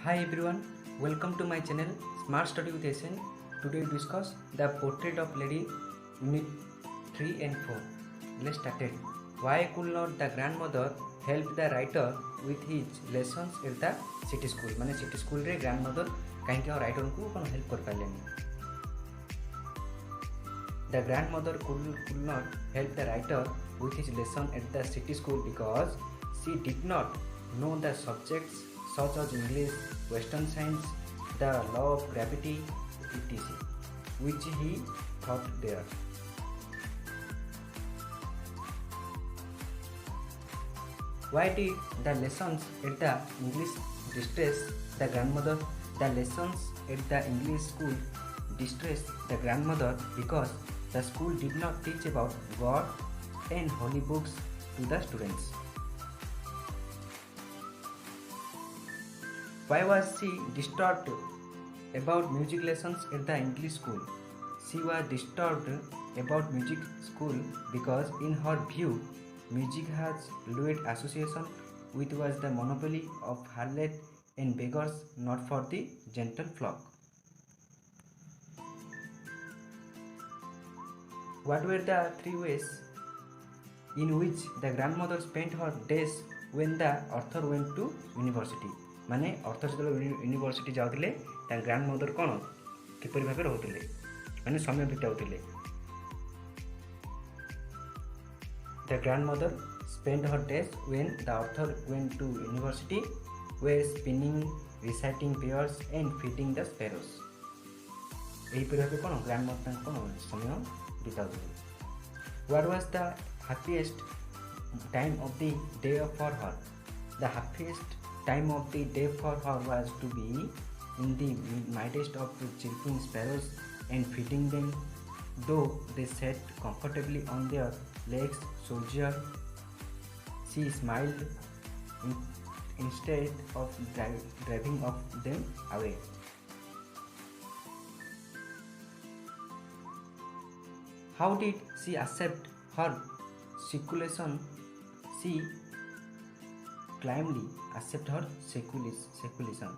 Hi everyone, welcome to my channel Smart Study with SN. Today we discuss the portrait of lady unit 3 and 4. Let's start it. Why could not the grandmother help the writer with his lessons at the city school? माने city school रे grandmother कहीं writer को कौन help कर पालेनी. The grandmother could not help the writer with his lesson at the city school because she did not know the subjects such as English, Western science, the law of gravity, etc., which he taught there. Why did the lessons at the English distress the grandmother? The lessons at the English school distressed the grandmother because the school did not teach about God and holy books to the students. Why was she disturbed about music lessons at the English school? She was disturbed about music school because in her view, music has lewd association with was the monopoly of harlot and beggars, not for the gentle flock. What were the three ways in which the grandmother spent her days when the author went to university? माने अर्थर जो university जाउथिले ता grandmother कोन किपरि भाबे रहउथिले माने समय बिताउथिले. The grandmother spent her days when the author went to university were spinning, reciting prayers and feeding the sparrows. एही परि भाबे कोन grandmother कोन समय बिताउथिले. What was the happiest time of the day for her? The happiest time of the day for her was to be in the midst of the chirping sparrows and feeding them, though they sat comfortably on their legs. Soldier, she smiled instead of driving them away. How did she accept her seculation? She calmly accept her secularism.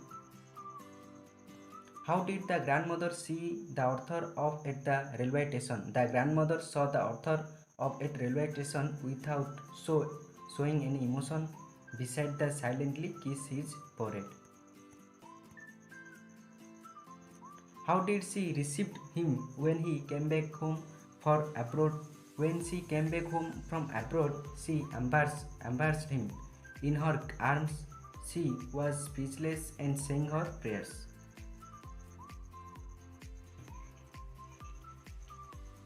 How did the grandmother see the author of at the railway station? The grandmother saw the author of at railway station without showing any emotion, beside the silently kiss his forehead. How did she receive him when he came back home from abroad? When she came back home from abroad, she embraced him in her arms. She was speechless and sang her prayers.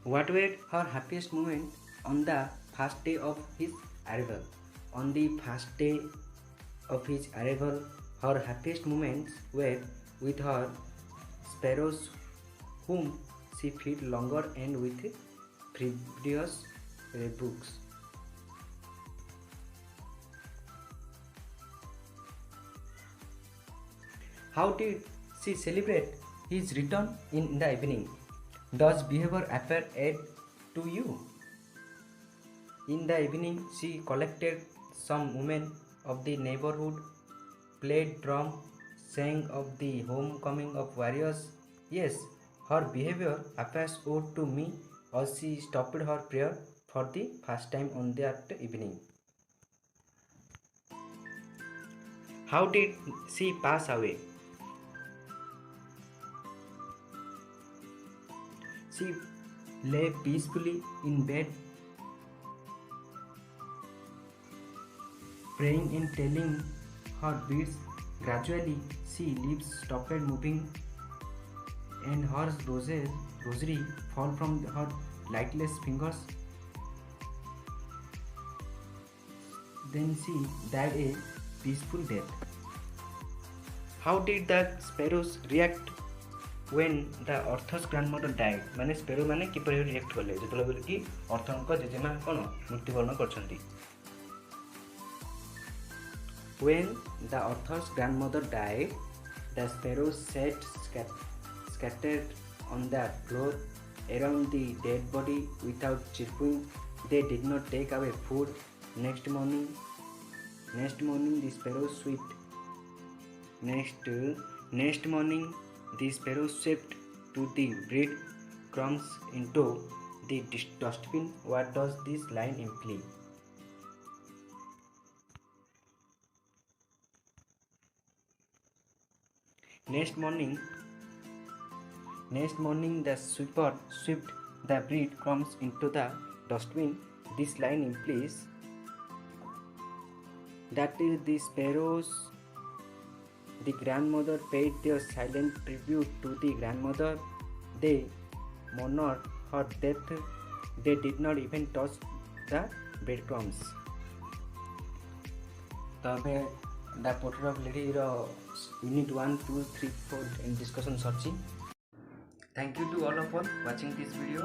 What were her happiest moments on the first day of his arrival? On the first day of his arrival, her happiest moments were with her sparrows, whom she fed longer and with previous books. How did she celebrate his return in the evening? Does behavior appear add to you? In the evening, she collected some women of the neighborhood, played drum, sang of the homecoming of warriors. Yes, her behavior appears odd to me as she stopped her prayer for the first time on that evening. How did she pass away? She lay peacefully in bed, praying and telling her beads. Gradually, she lips stopped moving and her rosary fell from her lightless fingers. Then she died a peaceful death. How did the sparrows react when the author's grandmother died? माने sparrow माने किपरि react करले जेतले बोले कि Arthur को जेजेमा कोन मृत्युवरण करछंती. When the author's grandmother died, the sparrows sat scattered on the floor around the dead body without chirping. They did not take away food. Next morning, the sparrows sweet Next morning, the sparrows swept to the bread crumbs into the dustbin. What does this line imply? Next morning, the sweeper swept the bread crumbs into the dustbin. This line implies that the sparrows, the grandmother, paid their silent tribute to the grandmother. They mourned her death. They did not even touch the breadcrumbs. तबे the portrait of lady unit 1, 2, 3, 4 in discussion सरची. Thank you to all of all watching this video.